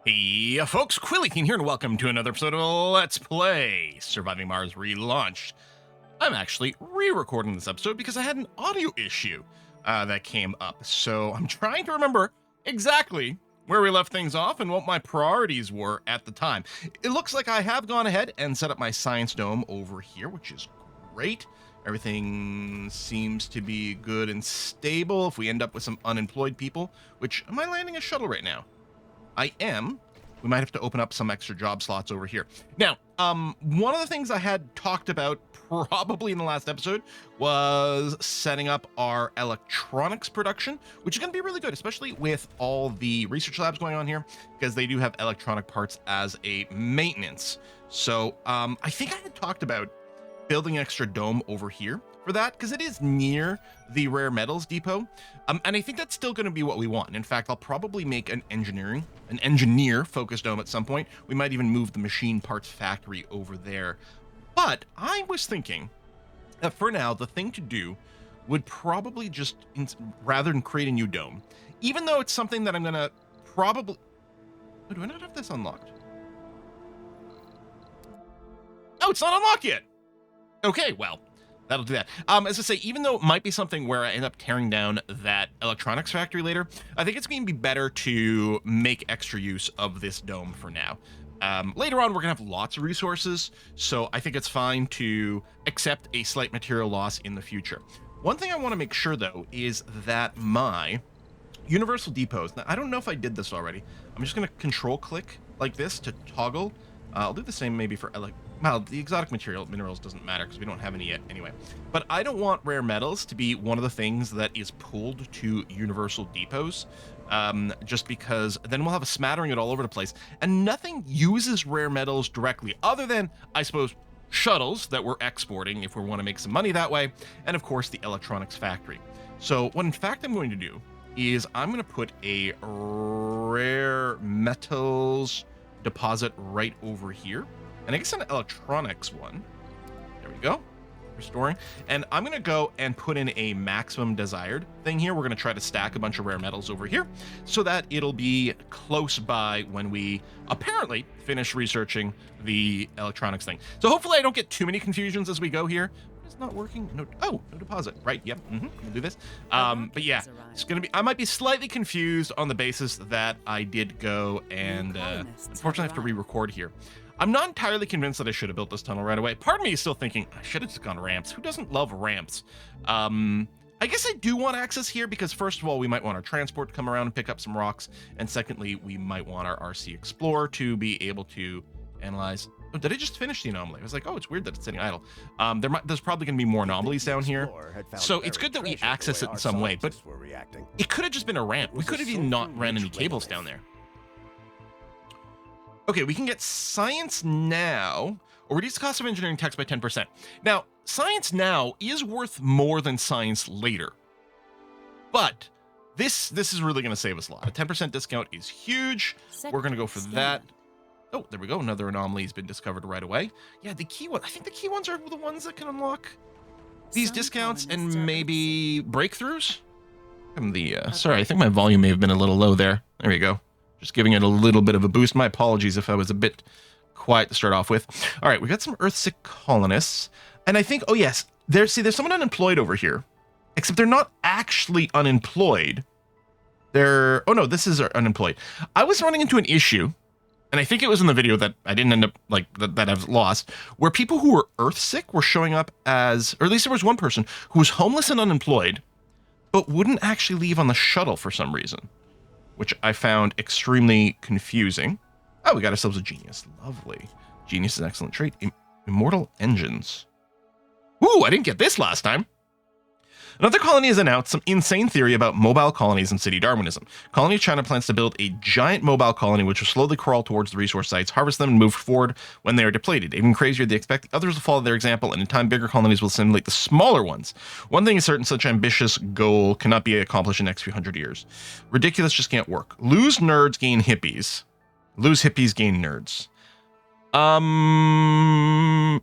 Hey folks, Quillykin here and welcome to another episode of Let's Play Surviving Mars Relaunched. I'm actually re-recording this episode because I had an audio issue that came up, so I'm trying to remember exactly where we left things off and what my priorities were at the time. It looks like I have gone ahead and set up my science dome over here, which is great. Everything seems to be good and stable. If we end up with some unemployed people, which, am I landing a shuttle right now? I am. We might have to open up some extra job slots over here. Now, one of the things I had talked about probably in the last episode was setting up our electronics production, which is going to be really good, especially with all the research labs going on here, because they do have electronic parts as a maintenance. So I think I had talked about building an extra dome over here for that, because it is near the rare metals depot, and I think that's still going to be what we want. In fact, I'll probably make an engineer focused dome at some point. We might even move the machine parts factory over there. But I was thinking that for now, the thing to do would probably just, rather than create a new dome, even though it's something that I'm going to probably... Oh, do I not have this unlocked? Oh, it's not unlocked yet. Okay, well, that'll do that. As I say, even though it might be something where I end up tearing down that electronics factory later, I think it's going to be better to make extra use of this dome for now. Later on, we're going to have lots of resources, so I think it's fine to accept a slight material loss in the future. One thing I want to make sure, though, is that my universal depots, now, I don't know if I did this already. I'm just going to control-click like this to toggle. I'll do the same maybe for well, the exotic minerals doesn't matter because we don't have any yet anyway. But I don't want rare metals to be one of the things that is pulled to universal depots, just because then we'll have a smattering it all over the place, and nothing uses rare metals directly other than, I suppose, shuttles that we're exporting if we want to make some money that way, and of course the electronics factory. So what in fact I'm going to do is I'm going to put a rare metals deposit right over here, and I guess an electronics one. There we go, restoring. And I'm gonna go and put in a maximum desired thing here. We're gonna try to stack a bunch of rare metals over here so that it'll be close by when we apparently finish researching the electronics thing. So hopefully I don't get too many confusions as we go here. It's not working. No, oh, no deposit. Right, yep. We'll do this. But yeah, it's gonna be, I might be slightly confused on the basis that I did go and unfortunately I have to re-record here. I'm not entirely convinced that I should have built this tunnel right away. Part of me is still thinking I should have just gone ramps. Who doesn't love ramps? I guess I do want access here because first of all, we might want our transport to come around and pick up some rocks, and secondly, we might want our RC Explorer to be able to analyze. Oh, did I just finish the anomaly? I was like, oh, it's weird that it's sitting idle. There's probably going to be more anomalies down here, so it's good that we access it in some way, but it could have just been a ramp. We could have even not ran any cables down there. Okay, we can get science now, or reduce the cost of engineering tax by 10%. Now, science now is worth more than science later, but this is really going to save us a lot. A 10% discount is huge. We're going to go for that. Oh, there we go. Another anomaly has been discovered right away. Yeah, the key one. I think the key ones are the ones that can unlock these discounts and maybe breakthroughs. Sorry, I think my volume may have been a little low there. There we go. Just giving it a little bit of a boost. My apologies if I was a bit quiet to start off with. All right, we got some Earthsick colonists. And I think, oh yes, there's someone unemployed over here. Except they're not actually unemployed. Oh no, this is unemployed. I was running into an issue, and I think it was in the video that I didn't end up, like, that I've lost, where people who were Earthsick were showing up as, or at least there was one person who was homeless and unemployed, but wouldn't actually leave on the shuttle for some reason, which I found extremely confusing. Oh, we got ourselves a genius. Lovely. Genius is an excellent trait. Immortal engines. Ooh, I didn't get this last time. Another colony has announced some insane theory about mobile colonies and city Darwinism. Colony of China plans to build a giant mobile colony which will slowly crawl towards the resource sites, harvest them, and move forward when they are depleted. Even crazier, they expect others will follow their example, and in time, bigger colonies will assimilate the smaller ones. One thing is certain, such ambitious goal cannot be accomplished in the next few hundred years. Ridiculous just can't work. Lose nerds, gain hippies. Lose hippies, gain nerds.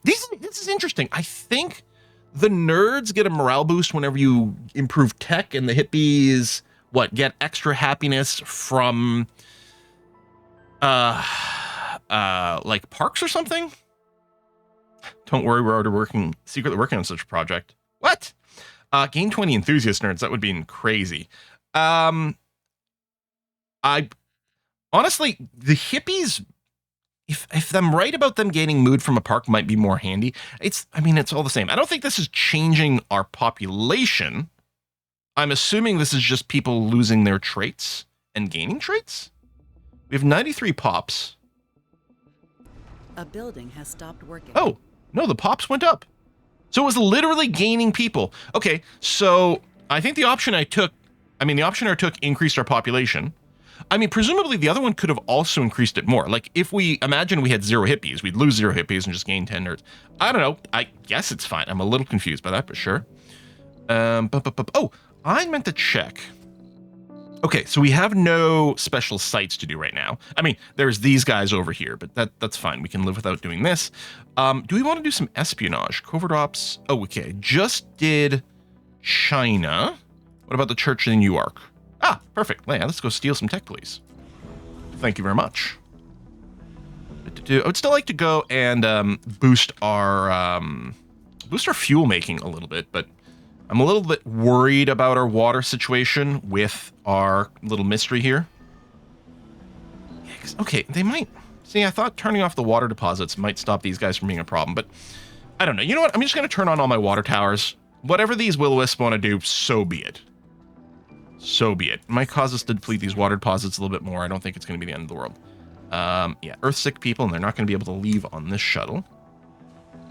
This is interesting. I think the nerds get a morale boost whenever you improve tech, and the hippies, get extra happiness from Like parks or something? Don't worry, we're already secretly working on such a project. What? Gain 20 enthusiast nerds. That would be crazy. I honestly, the hippies, if I'm right about them gaining mood from a park, might be more handy. It's all the same. I don't think this is changing our population. I'm assuming this is just people losing their traits and gaining traits. We have 93 pops. A building has stopped working. Oh, no, the pops went up. So it was literally gaining people. Okay, so I think the option I took increased our population. I mean, presumably the other one could have also increased it more. Like, if we imagine we had 0 hippies, we'd lose 0 hippies and just gain 10 nerds. I don't know. I guess it's fine. I'm a little confused by that, but sure. Oh, I meant to check. Okay, so we have no special sites to do right now. I mean, there's these guys over here, but that's fine. We can live without doing this. Do we want to do some espionage? Covert ops. Oh, okay. Just did China. What about the church in Newark? Ah, perfect. Yeah, let's go steal some tech, please. Thank you very much. I would still like to go and boost our fuel making a little bit, but I'm a little bit worried about our water situation with our little mystery here. Yeah, okay, they might... See, I thought turning off the water deposits might stop these guys from being a problem, but I don't know. You know what? I'm just going to turn on all my water towers. Whatever these will-o-wisps want to do, so be it. So be it. It might cause us to deplete these water deposits a little bit more. I don't think it's going to be the end of the world. Yeah, Earth-sick people, and they're not going to be able to leave on this shuttle.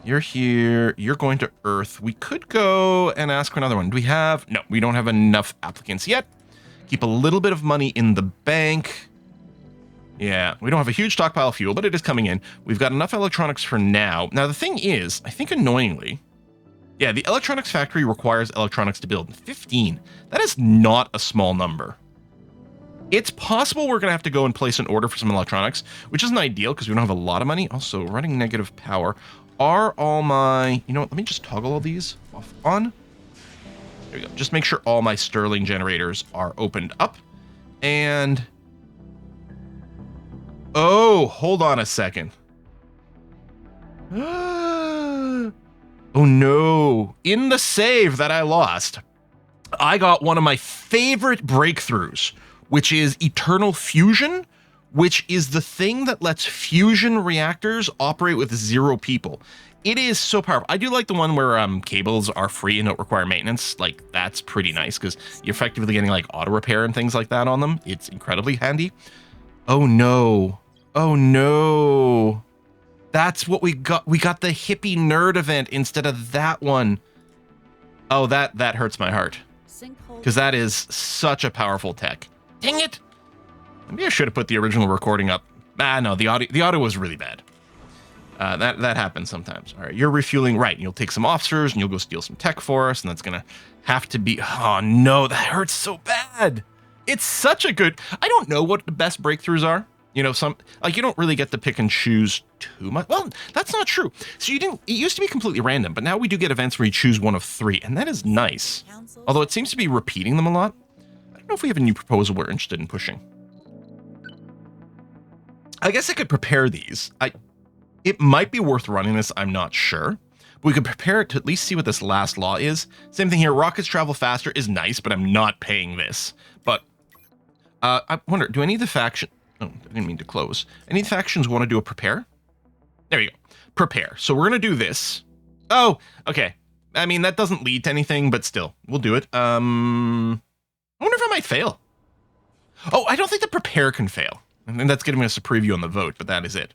You're here. You're going to Earth. We could go and ask for another one. Do we have... No, we don't have enough applicants yet. Keep a little bit of money in the bank. Yeah, we don't have a huge stockpile of fuel, but it is coming in. We've got enough electronics for now. Now, the thing is, I think annoyingly... Yeah, the electronics factory requires electronics to build. 15. That is not a small number. It's possible we're going to have to go and place an order for some electronics, which isn't ideal because we don't have a lot of money. Also, running negative power... Are all my... You know what? Let me just toggle all these off on. There we go. Just make sure all my Stirling generators are opened up. And... Oh, hold on a second. Oh, no. In the save that I lost, I got one of my favorite breakthroughs, which is Eternal Fusion, which is the thing that lets fusion reactors operate with 0 people. It is so powerful. I do like the one where cables are free and don't require maintenance. Like, that's pretty nice because you're effectively getting like auto repair and things like that on them. It's incredibly handy. Oh no. Oh no. That's what we got. We got the hippie nerd event instead of that one. Oh, that hurts my heart. Because that is such a powerful tech. Dang it. Maybe I should have put the original recording up. Ah, no, the audio was really bad. That happens sometimes. All right, you're refueling, right? You'll take some officers and you'll go steal some tech for us, and that's gonna have to be. Oh no, that hurts so bad. It's such a good. I don't know what the best breakthroughs are. You know, some like you don't really get to pick and choose too much. Well, that's not true. So you didn't. It used to be completely random, but now we do get events where you choose one of 3, and that is nice. Although it seems to be repeating them a lot. I don't know if we have a new proposal we're interested in pushing. I guess I could prepare these. It might be worth running this, I'm not sure. But we could prepare it to at least see what this last law is. Same thing here, rockets travel faster is nice, but I'm not paying this. But I wonder, do any of the faction... Oh, I didn't mean to close. Any of the factions want to do a prepare? There you go. Prepare. So we're going to do this. Oh, okay. I mean, that doesn't lead to anything, but still, we'll do it. I wonder if I might fail. Oh, I don't think the prepare can fail. And that's giving us a preview on the vote, but that is it.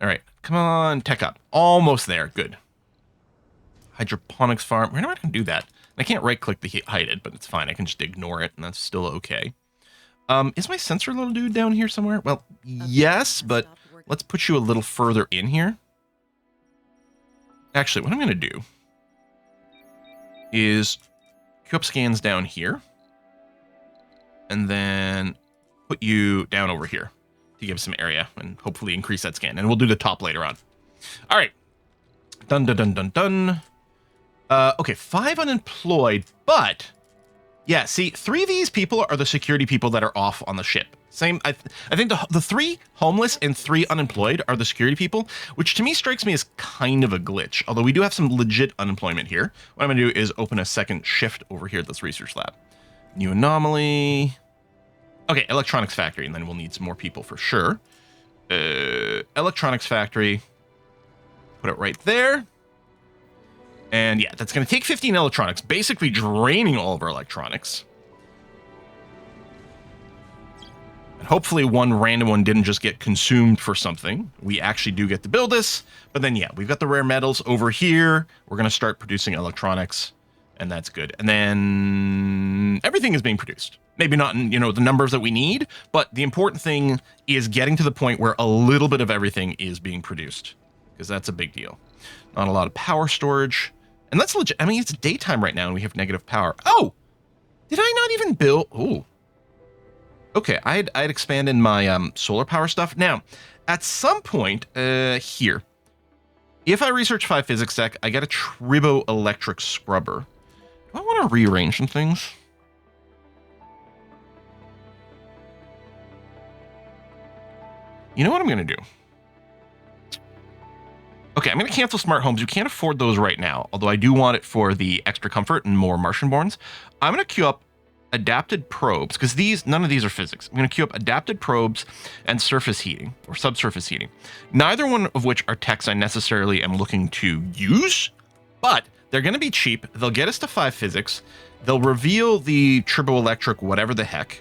All right, come on, tech up. Almost there, good. Hydroponics farm, we're not gonna do that. I can't right click to hide it, but it's fine. I can just ignore it and that's still okay. Is my sensor little dude down here somewhere? Well, yes, but let's put you a little further in here. Actually, what I'm gonna do is queue up scans down here and then put you down over here to give some area and hopefully increase that scan. And we'll do the top later on. All right. Dun, dun, dun, dun, dun. Okay, 5 unemployed, but yeah, see, 3 of these people are the security people that are off on the ship. Same. I think the 3 homeless and 3 unemployed are the security people, which to me strikes me as kind of a glitch. Although we do have some legit unemployment here. What I'm going to do is open a second shift over here at this research lab. New anomaly. Okay, electronics factory, and then we'll need some more people for sure. Electronics factory. Put it right there. And yeah, that's going to take 15 electronics, basically draining all of our electronics. And hopefully one random one didn't just get consumed for something. We actually do get to build this. But then, yeah, we've got the rare metals over here. We're going to start producing electronics, and that's good. And then everything is being produced. Maybe not in, the numbers that we need, but the important thing is getting to the point where a little bit of everything is being produced, because that's a big deal. Not a lot of power storage. And that's legit. I mean, it's daytime right now and we have negative power. Oh, did I not even build? Oh, okay. I'd expanded my solar power stuff. Now, at some point here, if I research 5 physics tech, I get a tribo electric scrubber. Do I want to rearrange some things? You know what I'm going to do? Okay, I'm going to cancel smart homes. You can't afford those right now, although I do want it for the extra comfort and more Martian-borns. I'm going to queue up adapted probes, because none of these are physics. I'm going to queue up adapted probes and surface heating, or subsurface heating. Neither one of which are techs I necessarily am looking to use, but they're going to be cheap. They'll get us to 5 physics. They'll reveal the turboelectric whatever the heck.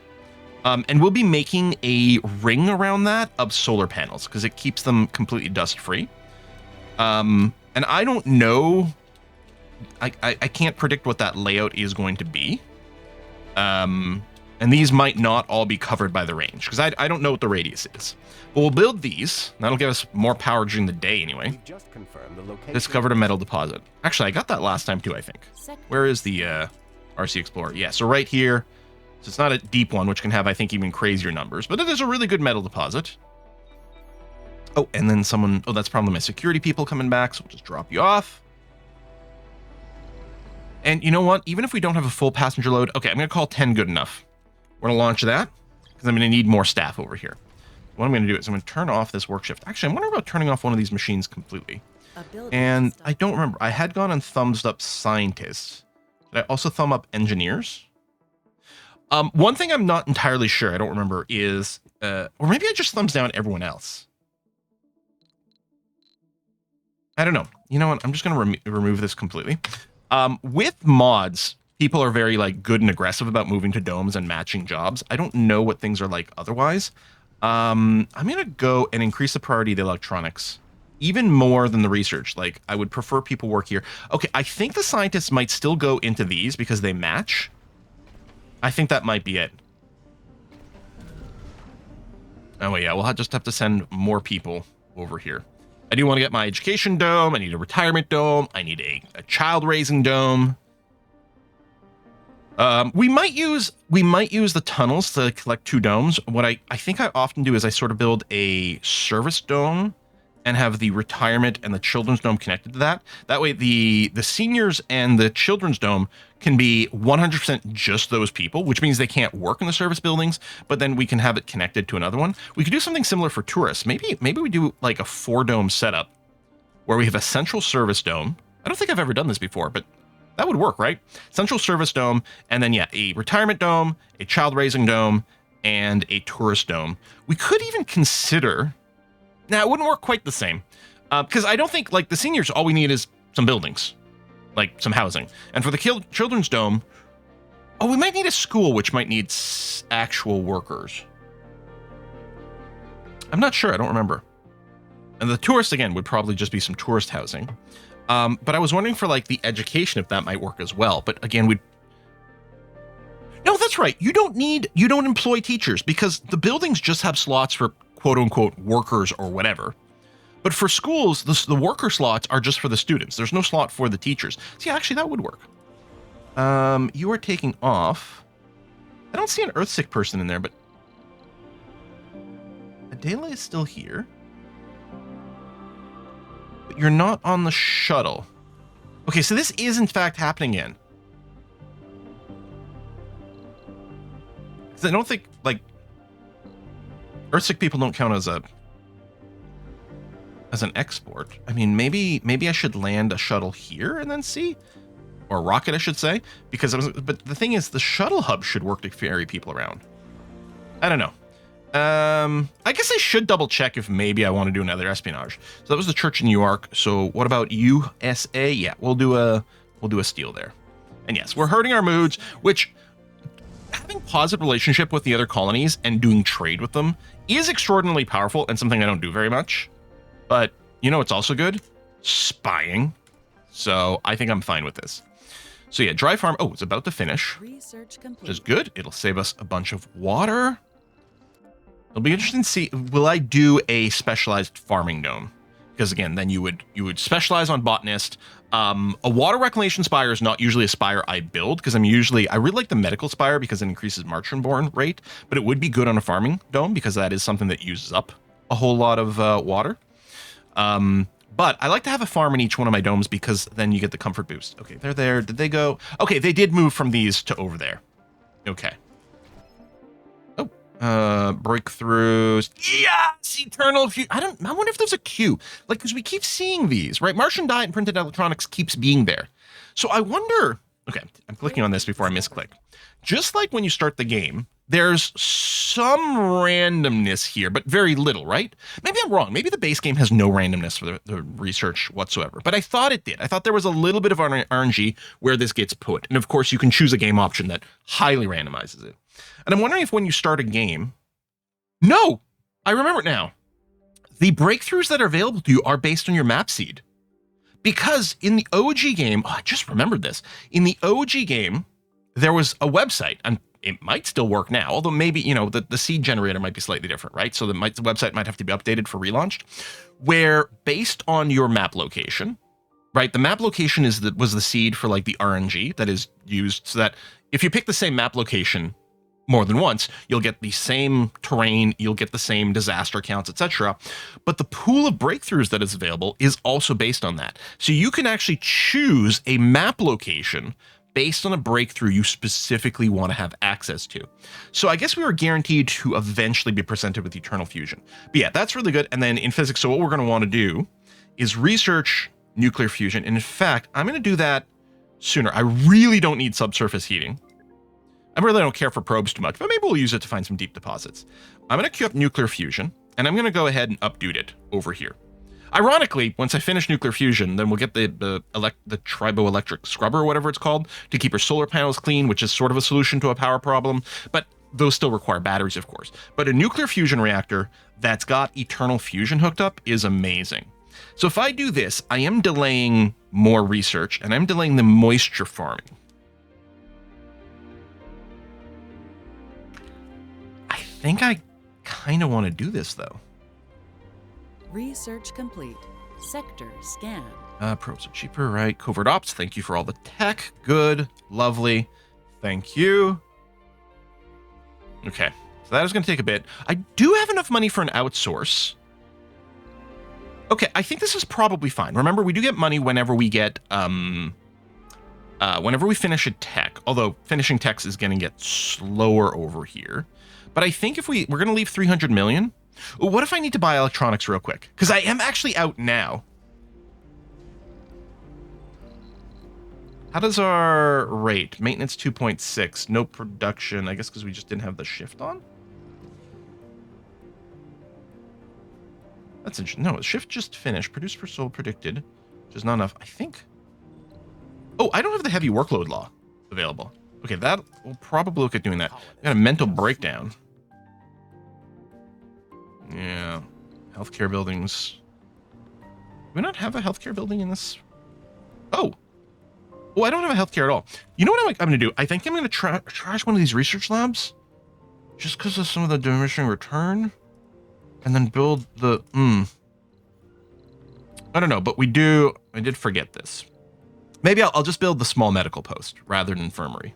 And we'll be making a ring around that of solar panels, because it keeps them completely dust-free. And I don't know, I can't predict what that layout is going to be. And these might not all be covered by the range, because I don't know what the radius is. But we'll build these. That'll give us more power during the day anyway. Just confirmed the location. Discovered a metal deposit. Actually, I got that last time too, I think. Where is the RC Explorer? Yeah, so right here. So it's not a deep one, which can have, I think, even crazier numbers. But it is a really good metal deposit. Oh, and then someone... Oh, that's probably my security people coming back, so we'll just drop you off. And you know what? Even if we don't have a full passenger load... Okay, I'm going to call 10 good enough. We're going to launch that, because I'm going to need more staff over here. What I'm going to do is I'm going to turn off this work shift. Actually, I'm wondering about turning off one of these machines completely. And I don't remember. I had gone and thumbs up scientists. Did I also thumb up engineers? One thing I'm not entirely sure, I don't remember, is... or maybe I just thumbs down everyone else. I don't know. You know what? I'm just going to remove this completely. With mods, people are very good and aggressive about moving to domes and matching jobs. I don't know what things are like otherwise. I'm going to go and increase the priority of the electronics even more than the research. I would prefer people work here. Okay, I think the scientists might still go into these because they match. I think that might be it. Oh, yeah, we'll just have to send more people over here. I do want to get my education dome. I need a retirement dome. I need a child raising dome. We might use the tunnels to collect 2 domes. What I think I often do is I sort of build a service dome and have the retirement and the children's dome connected to that. That way the seniors and the children's dome can be 100% just those people, which means they can't work in the service buildings, but then we can have it connected to another one. We could do something similar for tourists. Maybe we do a 4-dome setup where we have a central service dome. I don't think I've ever done this before, but that would work, right? Central service dome, and then, yeah, a retirement dome, a child raising dome, and a tourist dome. We could even consider... Now, it wouldn't work quite the same, because I don't think, the seniors, all we need is some buildings, some housing. And for the children's dome, oh, we might need a school, which might need actual workers. I'm not sure. I don't remember. And the tourist, again, would probably just be some tourist housing. But I was wondering for, the education, if that might work as well. But again, No, that's right. You don't employ teachers, because the buildings just have slots for quote-unquote workers or whatever. But for schools, the worker slots are just for the students. There's no slot for the teachers. So yeah, actually, that would work. You are taking off. I don't see an Earthsick person in there, but Adela is still here. But you're not on the shuttle. Okay, so this is in fact happening again. Because I don't think, Earthsick people don't count as an export. I mean, maybe I should land a shuttle here and then see, or a rocket, I should say, because but the thing is, the shuttle hub should work to ferry people around. I don't know. I guess I should double check if maybe I want to do another espionage. So that was the Church in New York. So what about USA? Yeah, we'll do a steal there. And yes, we're hurting our moods, which having positive relationship with the other colonies and doing trade with them is extraordinarily powerful and something I don't do very much. But you know, it's also good spying. So I think I'm fine with this. So yeah, dry farm. Oh, it's about to finish, Research complete. which is good. It'll save us a bunch of water. It'll be interesting to see, will I do a specialized farming dome? Because again, then you would specialize on botanist. A water reclamation spire is not usually a spire I build, because I really like the medical spire because it increases Martian-born rate, but it would be good on a farming dome because that is something that uses up a whole lot of water. But I like to have a farm in each one of my domes because then you get the comfort boost. Okay, they're there. Did they go? Okay, they did move from these to over there. Okay. Breakthroughs. Yes, eternal view. I wonder if there's a queue. Like, because we keep seeing these, right? Martian diet and printed electronics keeps being there. So I wonder, okay, I'm clicking on this before I misclick. Just like when you start the game, there's some randomness here, but very little, right? Maybe I'm wrong. Maybe the base game has no randomness for the research whatsoever, but I thought it did. I thought there was a little bit of RNG where this gets put. And of course, you can choose a game option that highly randomizes it. And I'm wondering if when you start a game, no, I remember it now. The breakthroughs that are available to you are based on your map seed. Because in the OG game, I just remembered this. In the OG game, there was a website, and it might still work now, although maybe, you know, the seed generator might be slightly different, right? So the website might have to be updated for relaunched, where based on your map location, right? The map location was the seed for like the RNG that is used, so that if you pick the same map location more than once, you'll get the same terrain, you'll get the same disaster counts, etc. But the pool of breakthroughs that is available is also based on that. So you can actually choose a map location based on a breakthrough you specifically want to have access to. So I guess we were guaranteed to eventually be presented with eternal fusion. But yeah, that's really good. And then in physics, so what we're going to want to do is research nuclear fusion. And in fact, I'm going to do that sooner. I really don't need subsurface heating. I really don't care for probes too much, but maybe we'll use it to find some deep deposits. I'm going to queue up nuclear fusion, and I'm going to go ahead and updude it over here. Ironically, once I finish nuclear fusion, then we'll get the triboelectric scrubber, or whatever it's called, to keep our solar panels clean, which is sort of a solution to a power problem, but those still require batteries, of course. But a nuclear fusion reactor that's got eternal fusion hooked up is amazing. So if I do this, I am delaying more research, and I'm delaying the moisture farming. I think I kind of want to do this, though. Research complete. Sector scan. Probes are cheaper, right? Covert ops, thank you for all the tech. Good, lovely. Thank you. Okay, so that is going to take a bit. I do have enough money for an outsource. Okay, I think this is probably fine. Remember, we do get money whenever we get, whenever we finish a tech, although finishing techs is going to get slower over here. But I think if we're going to leave 300 million. Ooh, what if I need to buy electronics real quick? Because I am actually out now. How does our rate? Maintenance 2.6. No production. I guess because we just didn't have the shift on? That's interesting. No, shift just finished. Produce per soul predicted. Which is not enough. I think. Oh, I don't have the heavy workload law available. Okay, that we'll probably look at doing that. I got a mental breakdown. Yeah. Healthcare buildings. Do we not have a healthcare building in this? Oh. Oh, I don't have a healthcare at all. You know what I'm going to do? I think I'm going to trash one of these research labs. Just because of some of the diminishing return. And then build the... I don't know, but I did forget this. Maybe I'll just build the small medical post rather than infirmary.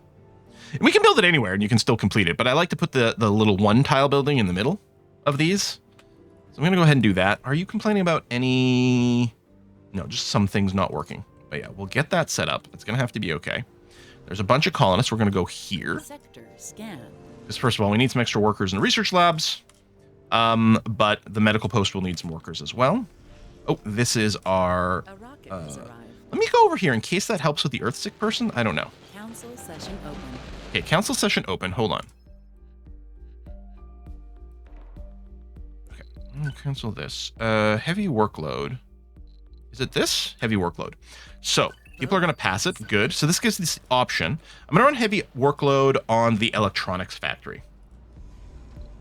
And we can build it anywhere and you can still complete it, but I like to put the little one tile building in the middle of these. So I'm going to go ahead and do that. Are you complaining about any... No, just some things not working. But yeah, we'll get that set up. It's going to have to be okay. There's a bunch of colonists. We're going to go here. Sector scan. Because first of all, we need some extra workers in the research labs. But the medical post will need some workers as well. Oh, this is our... A rocket has arrived. let me go over here in case that helps with the Earthsick person. I don't know. Council session open. Okay, council session open. Hold on. Okay, I'm gonna cancel this. Heavy workload. Is it this? Heavy workload. So, people are going to pass it. Good. So this gives this option. I'm going to run heavy workload on the electronics factory.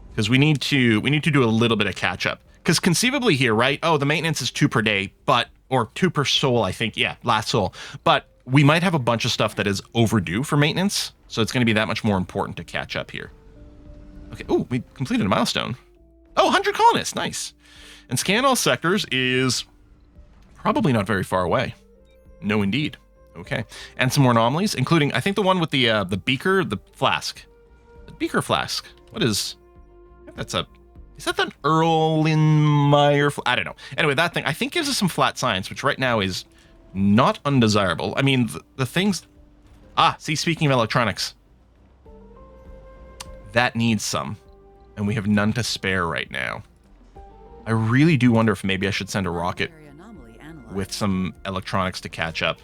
Because we need to do a little bit of catch up. Because conceivably here, right? Oh, the maintenance is 2 per day, but, or 2 per soul, I think. Yeah, last soul. But we might have a bunch of stuff that is overdue for maintenance. So it's going to be that much more important to catch up here. Okay. Oh, we completed a milestone. Oh, 100 colonists. Nice. And scan all sectors is probably not very far away. No, indeed. Okay. And some more anomalies, including, I think, the one with the beaker, the flask. The beaker flask. What is... That's a... Is that an Erlenmeyer... I don't know. Anyway, that thing, I think, gives us some flat science, which right now is not undesirable. I mean, the things... Ah, see, speaking of electronics. That needs some. And we have none to spare right now. I really do wonder if maybe I should send a rocket with some electronics to catch up.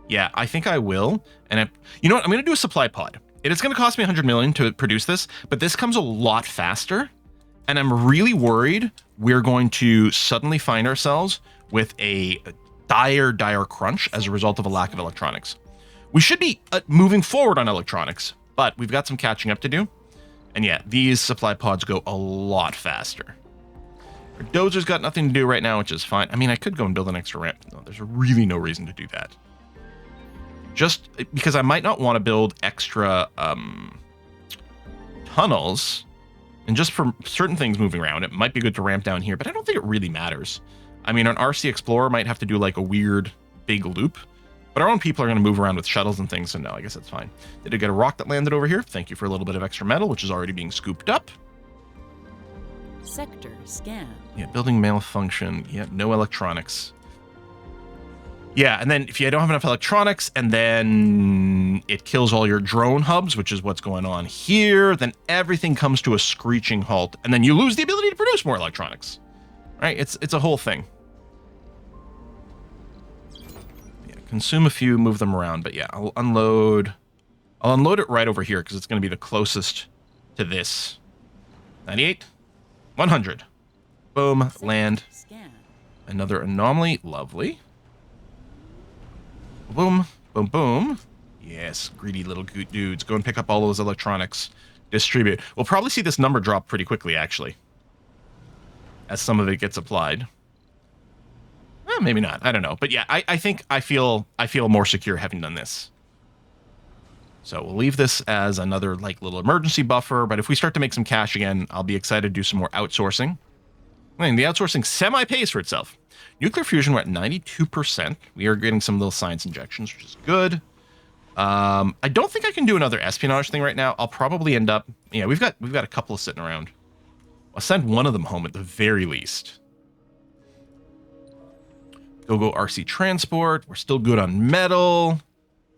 Yeah, I think I will. And you know what? I'm going to do a supply pod. It is going to cost me 100 million to produce this, but this comes a lot faster. And I'm really worried we're going to suddenly find ourselves with a dire crunch as a result of a lack of electronics. We should be moving forward on electronics, but we've got some catching up to do. And yeah, these supply pods go a lot faster. Our dozer's got nothing to do right now, which is fine. I mean, I could go and build an extra ramp. No, there's really no reason to do that. Just because I might not want to build extra tunnels. And just for certain things moving around, it might be good to ramp down here, but I don't think it really matters. I mean, an RC Explorer might have to do like a weird big loop, but our own people are going to move around with shuttles and things, so no, I guess that's fine. Did I get a rock that landed over here? Thank you for a little bit of extra metal, which is already being scooped up. Sector scan. Yeah, building malfunction. Yeah, no electronics. Yeah, and then if you don't have enough electronics and then it kills all your drone hubs, which is what's going on here, then everything comes to a screeching halt, and then you lose the ability to produce more electronics. Right? It's a whole thing. Yeah, consume a few, move them around, but yeah, I'll unload it right over here because it's going to be the closest to this. 98, 100. Boom, land. Another anomaly, lovely. Boom, boom, boom. Yes, greedy little dudes. Go and pick up all those electronics. Distribute. We'll probably see this number drop pretty quickly, actually, as some of it gets applied. Maybe not. I don't know. But yeah, I think I feel more secure having done this. So we'll leave this as another like little emergency buffer. But if we start to make some cash again, I'll be excited to do some more outsourcing. I mean, the outsourcing semi-pays for itself. Nuclear fusion, we're at 92%. We are getting some little science injections, which is good. I don't think I can do another espionage thing right now. I'll probably end up... Yeah, we've got a couple of sitting around. I'll send one of them home at the very least. Go RC transport. We're still good on metal.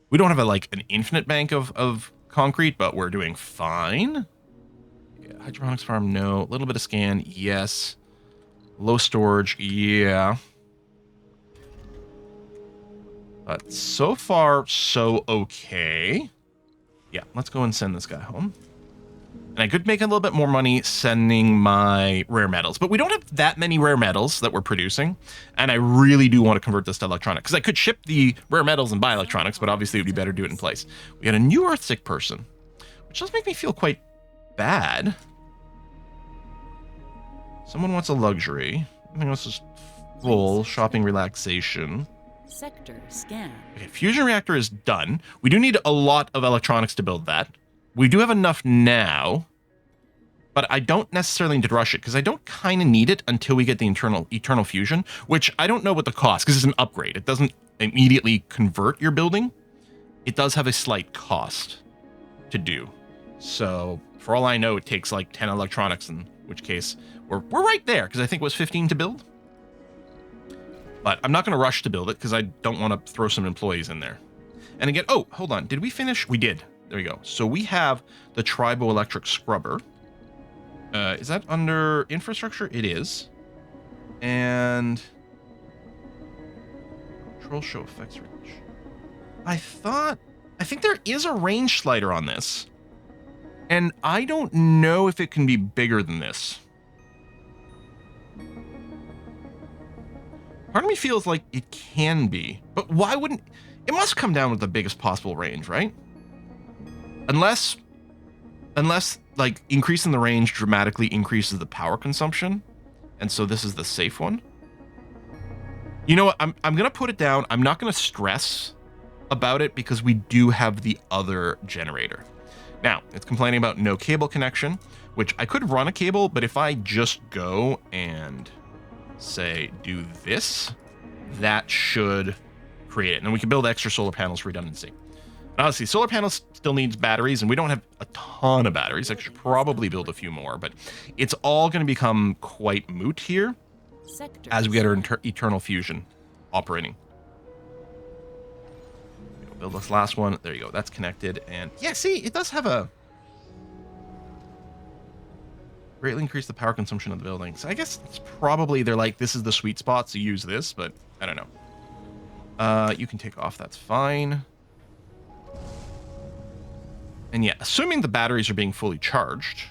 We don't have an infinite bank of concrete, but we're doing fine. Yeah, hydroponics farm, no. A little bit of scan, yes. Low storage, yeah. But so far, so okay. Yeah, let's go and send this guy home. And I could make a little bit more money sending my rare metals. But we don't have that many rare metals that we're producing. And I really do want to convert this to electronics. Because I could ship the rare metals and buy electronics, but obviously it would be better to do it in place. We got a new Earthsick person, which does make me feel quite bad. Someone wants a luxury. Everything else is full. Shopping, relaxation. Sector scan. Okay, fusion reactor is done. We do need a lot of electronics to build that. We do have enough now, but I don't necessarily need to rush it because I don't kind of need it until we get the eternal fusion, which I don't know what the cost, because it's an upgrade. It doesn't immediately convert your building. It does have a slight cost to do. So for all I know, it takes like 10 electronics, in which case we're right there because I think it was 15 to build. But I'm not going to rush to build it because I don't want to throw some employees in there. And again, oh, hold on. Did we finish? We did. There we go. So we have the triboelectric scrubber. Is that under infrastructure? It is. And control show effects range. I think there is a range slider on this. And I don't know if it can be bigger than this. Part of me feels like it can be, but why wouldn't it? Must come down with the biggest possible range, right? Unless like increasing the range dramatically increases the power consumption, and so this is the safe one. You know what? I'm gonna put it down. I'm not gonna stress about it because we do have the other generator. Now it's complaining about no cable connection, which I could run a cable, but if I just go and say do this, that should create it, and then we can build extra solar panels for redundancy. And honestly, solar panels still needs batteries, and we don't have a ton of batteries. I should probably build a few more, but it's all going to become quite moot here as we get our eternal fusion operating. Build this last one. There you go. That's connected, and yeah, see, it does have a greatly increase the power consumption of the building. So I guess it's probably they're like, this is the sweet spot, so use this, but I don't know. You can take off, that's fine. And yeah, assuming the batteries are being fully charged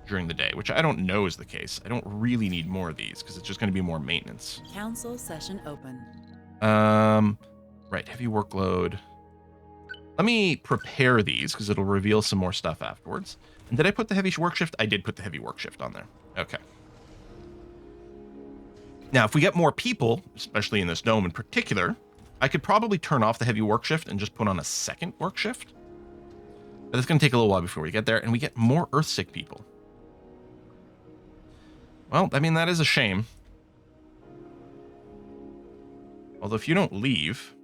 during the day, which I don't know is the case. I don't really need more of these because it's just going to be more maintenance. Council session open. Right, heavy workload. Let me prepare these because it'll reveal some more stuff afterwards. And did I put the heavy work shift? I did put the heavy work shift on there. Okay. Now, if we get more people, especially in this dome in particular, I could probably turn off the heavy work shift and just put on a second work shift. But it's going to take a little while before we get there, and we get more Earthsick people. Well, I mean, that is a shame. Although if you don't leave,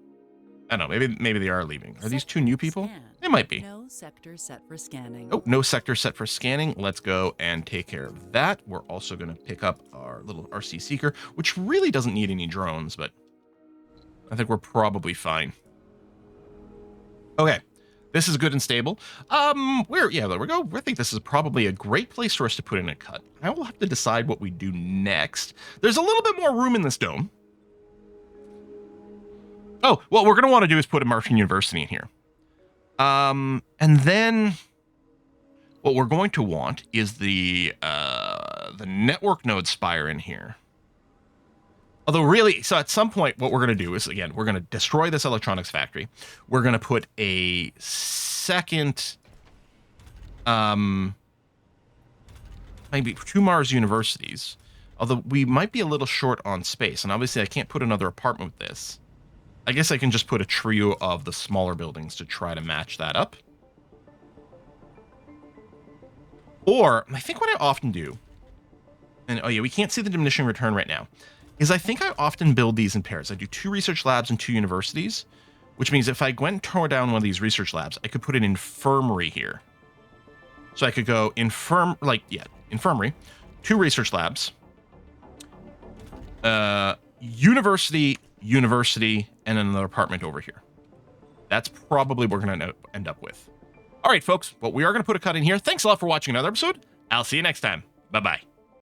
I don't know, maybe they are leaving. Are these two new people? Scan. They might be. No sector set for scanning. Oh, no sector set for scanning. Let's go and take care of that. We're also going to pick up our little RC Seeker, which really doesn't need any drones, but I think we're probably fine. Okay. This is good and stable. Yeah, there we go. I think this is probably a great place for us to put in a cut. I will have to decide what we do next. There's a little bit more room in this dome. Oh, what we're going to want to do is put a Martian University in here. And then what we're going to want is the network node spire in here. Although really, so at some point, what we're going to do is, again, we're going to destroy this electronics factory. We're going to put a second, maybe 2 Mars universities. Although we might be a little short on space, and obviously I can't put another apartment with this. I guess I can just put a trio of the smaller buildings to try to match that up. Or, I think what I often do, and oh yeah, we can't see the diminishing return right now, is I think I often build these in pairs. I do 2 research labs and 2 universities, which means if I went and tore down one of these research labs, I could put an infirmary here. So I could go infirmary, 2 research labs, university, and another apartment over here. That's probably what we're going to end up with. All right, folks, well, we are going to put a cut in here. Thanks a lot for watching another episode. I'll see you next time. Bye-bye.